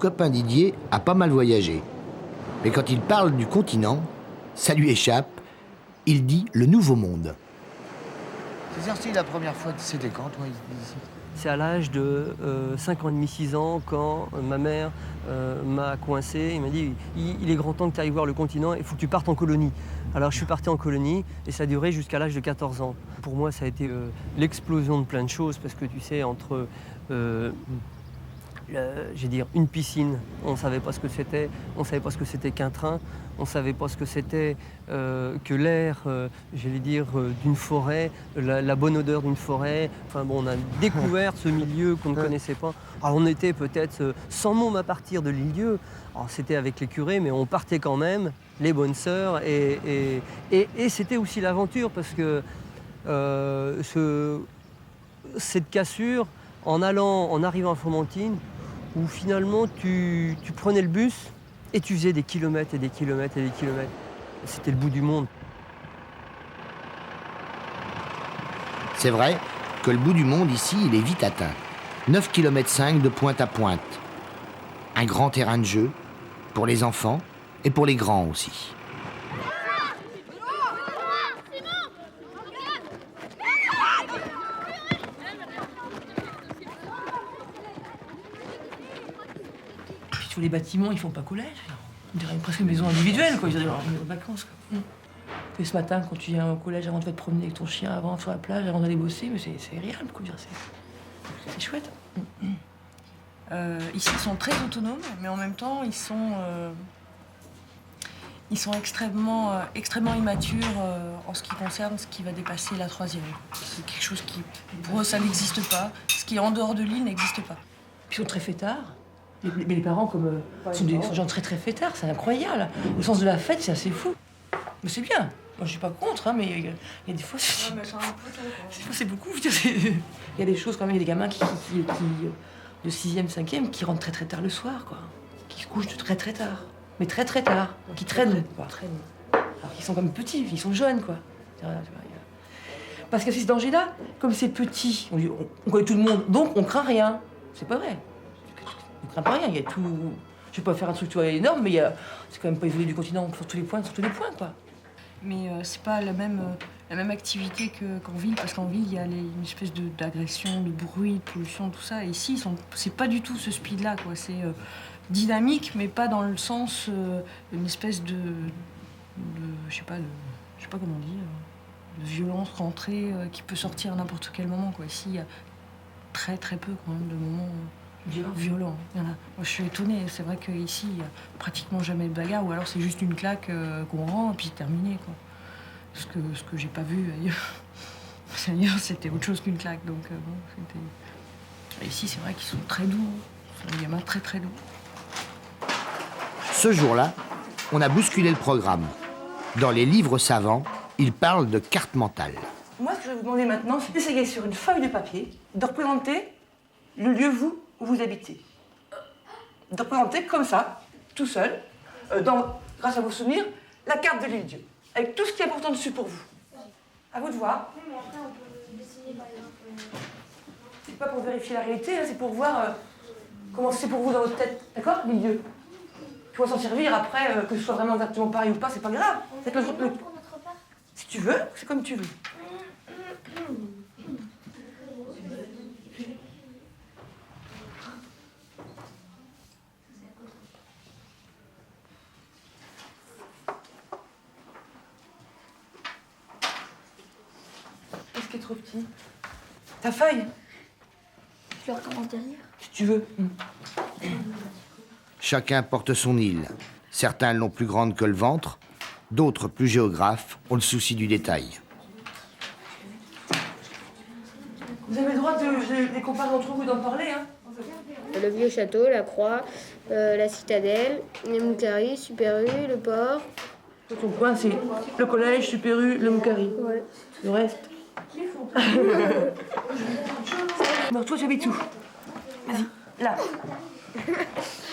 copain Didier a pas mal voyagé. Mais quand il parle du continent, ça lui échappe. Il dit le Nouveau Monde. C'est sorti la première fois, c'était quand, toi, ici? C'est à l'âge de 5 ans et demi, 6 ans, quand ma mère m'a coincé. Il m'a dit il est grand temps que tu ailles voir le continent, il faut que tu partes en colonie. Alors je suis parti en colonie et ça a duré jusqu'à l'âge de 14 ans. Pour moi, ça a été l'explosion de plein de choses parce que tu sais, entre une piscine, on ne savait pas ce que c'était, on ne savait pas ce que c'était qu'un train, on ne savait pas ce que c'était que l'air, d'une forêt, la bonne odeur d'une forêt. Enfin bon, on a découvert ce milieu qu'on ne connaissait pas. Alors on était peut-être 100 mômes à partir de l'île-dieu. Alors c'était avec les curés, mais on partait quand même, les bonnes sœurs, et c'était aussi l'aventure parce que cette cassure, en arrivant à Fromentine, où finalement tu prenais le bus et tu faisais des kilomètres et des kilomètres et des kilomètres. C'était le bout du monde. C'est vrai que le bout du monde ici, il est vite atteint. 9,5 km de pointe à pointe. Un grand terrain de jeu pour les enfants et pour les grands aussi. Les bâtiments, ils font pas collège. On dirait presque une maison individuelle, quoi. Ils ont des vacances, quoi. Et ce matin, quand tu viens au collège, avant de te promener avec ton chien, avant sur la plage, avant d'aller bosser, mais c'est agréable, quoi. C'est chouette. Ici, ils sont très autonomes, mais en même temps, ils sont extrêmement immatures en ce qui concerne ce qui va dépasser la 3e. C'est quelque chose qui, pour eux, ça n'existe pas. Ce qui est en dehors de l'île n'existe pas. Puis ils sont très fêtards. Mais les parents, sont des gens très très fêtards, c'est incroyable. Le sens de la fête, c'est assez fou. Mais c'est bien. Moi, je suis pas contre, hein, mais il y a des fois, c'est beaucoup. Il y a des choses quand même, il y a des gamins qui de 6e, 5e, qui rentrent très très tard le soir, quoi. Qui se couchent très très tard. Mais très très tard. Qui traînent, quoi. Alors qu'ils sont comme petits, ils sont jeunes, quoi. Parce que c'est ce danger-là, comme c'est petit, on connaît tout le monde, donc on craint rien. C'est pas vrai. On craint pas rien, il y a tout. Je vais pas faire un truc énorme, mais c'est quand même pas isolé du continent sur tous les points, quoi. Mais c'est pas la même activité qu'en ville, parce qu'en ville, il y a une espèce d'agression, de bruit, de pollution, tout ça. Et ici, c'est pas du tout ce speed-là, quoi. C'est dynamique, mais pas dans le sens d'une espèce je sais pas comment dire, de violence rentrée qui peut sortir à n'importe quel moment, quoi. Ici, il y a très très peu quand même de moments violents. Il y en a. Moi, je suis étonnée. C'est vrai qu'ici, il n'y a pratiquement jamais de bagarre, ou alors c'est juste une claque qu'on rend et puis c'est terminé, quoi. Ce que j'ai pas vu ailleurs. Ailleurs, c'était autre chose qu'une claque. Donc bon, c'était. Et ici, c'est vrai qu'ils sont très doux. C'est des gamins très très doux. Ce jour-là, on a bousculé le programme. Dans les livres savants, il parle de carte mentale. Moi, ce que je vais vous demander maintenant, c'est d'essayer sur une feuille de papier de représenter le lieu où vous habitez. De représenter comme ça, tout seul, grâce à vos souvenirs, la carte de l'île-dieu, avec tout ce qui est important dessus pour vous. À vous de voir. C'est pas pour vérifier la réalité, hein, c'est pour voir comment c'est pour vous dans votre tête. D'accord, l'île-dieu? Tu vas s'en servir après, que ce soit vraiment exactement pareil ou pas, c'est pas grave. C'est que si tu veux, c'est comme tu veux. Qu'est-ce qui est trop petit? Ta feuille? Je le recommence derrière. Si tu veux. Chacun porte son île. Certains l'ont plus grande que le ventre, d'autres, plus géographes, ont le souci du détail. Vous avez le droit de les comparer entre vous, d'en parler, hein? Le vieux château, la croix, la citadelle, les Moukaris, Super U, le port. Ton coin, c'est le collège, Super U, le Moukari. Ouais. Le reste. Bon, toi, tu habites où? Vas-y, là.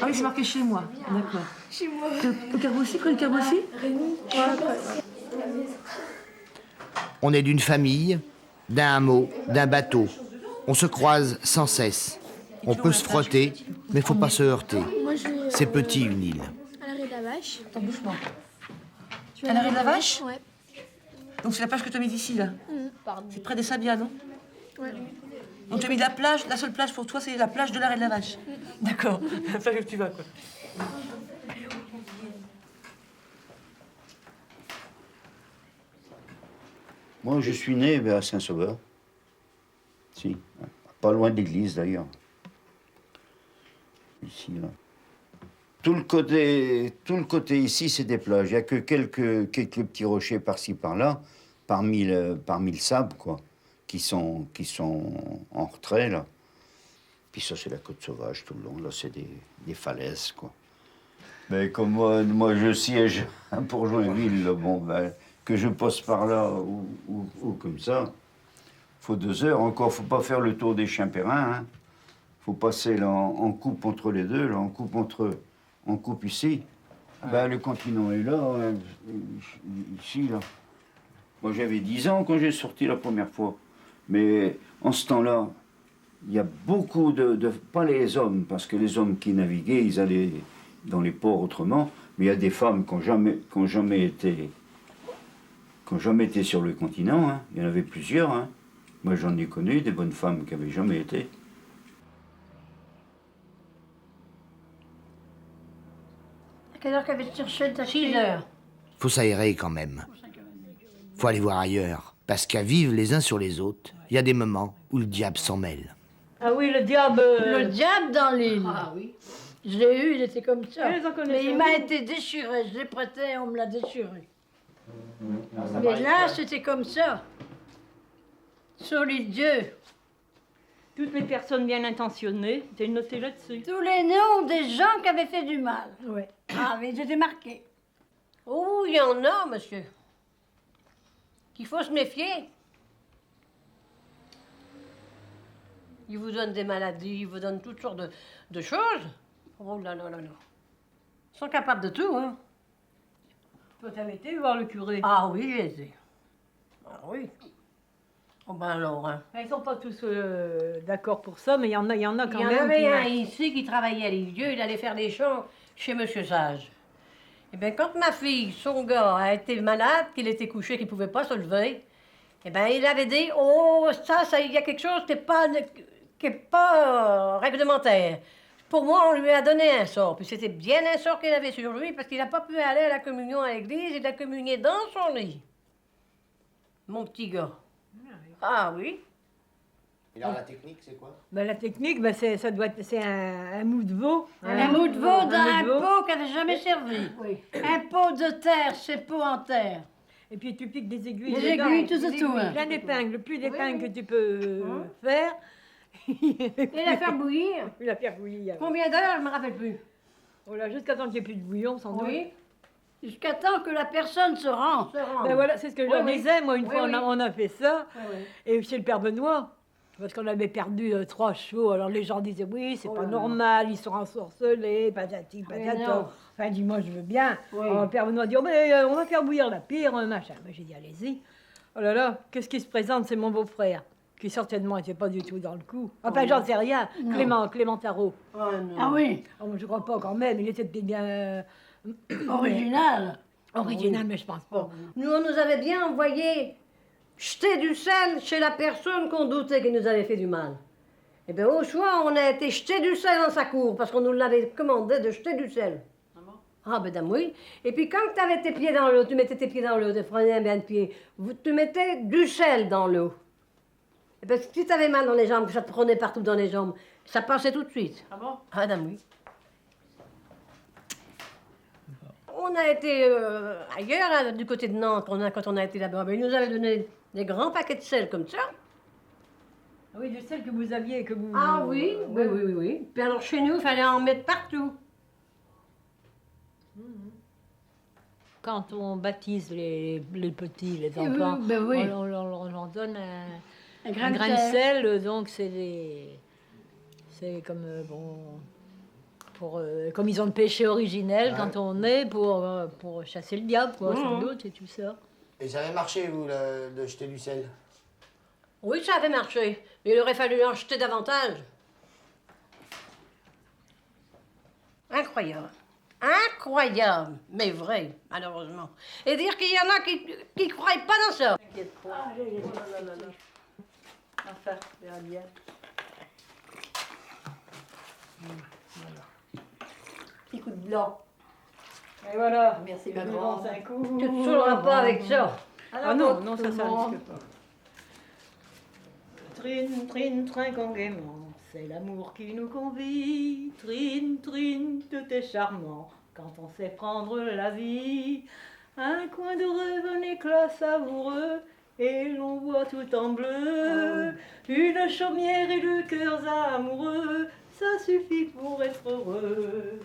Ah oui, c'est marqué chez moi. D'accord. Chez moi. Le Carbossi, quoi, le Carbossi? Rémi. On est d'une famille, d'un hameau, d'un bateau. On se croise sans cesse. On peut se frotter, mais faut pas se heurter. Moi, C'est petit, une île. À l'arrêt de la Vache. Attends, bouge-moi. Tu À l'arrêt de la Vache? Ouais. Donc c'est la plage que tu as mise ici, là? Pardon. C'est près des Sabias, non? Ouais. Donc tu as mis la plage, la seule plage pour toi, c'est la plage de l'arrêt de la Vache. D'accord, la plage où tu vas, quoi. Moi, je suis né à Saint-Sauveur. Si, pas loin de l'église d'ailleurs. Ici, là. Tout le côté ici, c'est des plages. Il n'y a que quelques petits rochers par-ci, par-là, parmi le sable, quoi, qui sont en retrait, là. Puis ça, c'est la côte sauvage tout le long. Là, c'est des falaises, quoi. Mais comme moi je siège pour Joinville, là, bon, ben, que je passe par là ou comme ça, faut 2 heures. Encore, faut pas faire le tour des Chiens-Périns, hein. Faut passer là en coupe entre les deux, là, en coupe ici. Ben, le continent est là, ici, là. Moi, j'avais 10 ans quand j'ai sorti la première fois. Mais en ce temps-là, il y a beaucoup pas les hommes, parce que les hommes qui naviguaient, ils allaient dans les ports autrement, mais il y a des femmes qui n'ont jamais été sur le continent, hein. Il y en avait plusieurs, hein. Moi, j'en ai connu, des bonnes femmes qui n'avaient jamais été. À quelle heure qu'avait cherché ta 6 heures. Faut s'aérer quand même. Faut aller voir ailleurs. Parce qu'à vivre les uns sur les autres, il y a des moments où le diable s'en mêle. Ah oui, le diable... Le diable dans l'île. Ah oui. Je l'ai eu, il était comme ça. Oui, j'en connais Mais il ça. m'a été déchiré. Je l'ai prêté, on me l'a déchiré. Mais là, c'était comme ça. Sur l'île Dieu. Toutes les personnes bien intentionnées, j'ai noté là-dessus. Tous les noms des gens qui avaient fait du mal. Oui. Ah, mais j'étais marqué. Oh, il y en a, monsieur. Qu'il faut se méfier. Ils vous donnent des maladies, ils vous donnent toutes sortes de choses. Oh là là là là. Ils sont capables de tout, hein. Toi, t'avais été voir le curé. Ah oui, j'ai été. Ah oui. Oh ben alors, hein. Ils sont pas tous d'accord pour ça, mais il y en a quand Il y en même. avait un ici qui travaillait à l'Île-Dieu, il allait faire des champs chez Monsieur Sage. Eh bien, quand ma fille, son gars, a été malade, qu'il était couché, qu'il ne pouvait pas se lever, eh bien, il avait dit, oh, ça, il y a quelque chose qui est pas réglementaire. Pour moi, on lui a donné un sort, puis c'était bien un sort qu'il avait sur lui, parce qu'il n'a pas pu aller à la communion à l'église, il a communié dans son lit. Mon petit gars. Ah oui. Et alors la technique, c'est quoi? Ben, la technique, ben, c'est un mou de veau. Un mou de veau dans un mou de veau. pot qui n'avait jamais servi. Oui. Un pot de terre, c'est pot en terre. Et puis tu piques des aiguilles. Des dedans. aiguilles, tout ça, Des tout, aiguilles, hein. plein d'épingles, le plus d'épingles oui. que tu peux faire. Et la faire bouillir. Puis la faire bouillir. Combien d'heures, je ne me rappelle plus. Voilà, jusqu'à temps qu'il n'y ait plus de bouillon, sans doute. Oui. Jusqu'à temps que la personne se rend. Ben voilà, c'est ce que je Oui, leur oui. disais. Moi, une Oui, fois, oui. on a fait ça. Oui, oui. Et chez le père Benoît, parce qu'on avait perdu 3 chevaux, alors les gens disaient oui, c'est Oh pas là là. normal, ils sont ensorcelés, patati, Oui, patata. non. Enfin, dis moi, je veux bien. Oui. Alors, le père Benoît dit, oh, mais, on va faire bouillir la pire, machin. Ben, j'ai dit, allez-y. Oh là là, qu'est-ce qui se présente? C'est mon beau-frère, qui certainement n'était pas du tout dans le coup. Enfin, j'en sais rien. Clément Tarot. Oh, non. Ah oui, Oh, moi, je crois pas quand même, il était bien original. original, mais je pense pas. Nous, on nous avait bien envoyé jeter du sel chez la personne qu'on doutait qu'il nous avait fait du mal. Eh bien, au choix, on a été jeter du sel dans sa cour, parce qu'on nous l'avait commandé de jeter du sel. Ah, ben, dame, oui. Et puis, quand tu avais tes pieds dans l'eau, tu mettais tes pieds dans l'eau, tu prenais bien de pied, tu mettais du sel dans l'eau. Et parce que si tu avais mal dans les jambes, que ça te prenait partout dans les jambes, ça passait tout de suite. Ah bon? Ah, dame, oui. On a été ailleurs, là, du côté de Nantes, quand on a été là-bas. Mais ils nous avaient donné des grands paquets de sel comme ça. Ah oui, du sel que vous aviez, que vous... Ah oui, oui, oui, oui, oui. Puis alors, chez nous, il fallait en mettre partout. Quand on baptise les petits, les enfants, ben oui. on leur donne un grain grain de de sel. sel, donc c'est comme, comme ils ont le péché originel quand on est pour chasser le diable, quoi, sans doute, et tout ça. Et ça avait marché, vous, de jeter du sel? Oui, ça avait marché. Mais il aurait fallu en jeter davantage. Incroyable. Incroyable, mais vrai, malheureusement. Et dire qu'il y en a qui ne croient pas dans ça. T'inquiète pas. Enfin, verra bien. Petit coup de blanc. Et voilà. Merci, ma grande. Tu ne te saouleras pas avec ça. Ah non, non, ça risque pas. Trine, trine, trinquons gaiement, c'est l'amour qui nous convie. Trine, trine, tout est charmant quand on sait prendre la vie. Un coin de rêve, un éclat savoureux, et l'on voit tout en bleu. Une chaumière et deux cœurs amoureux, ça suffit pour être heureux.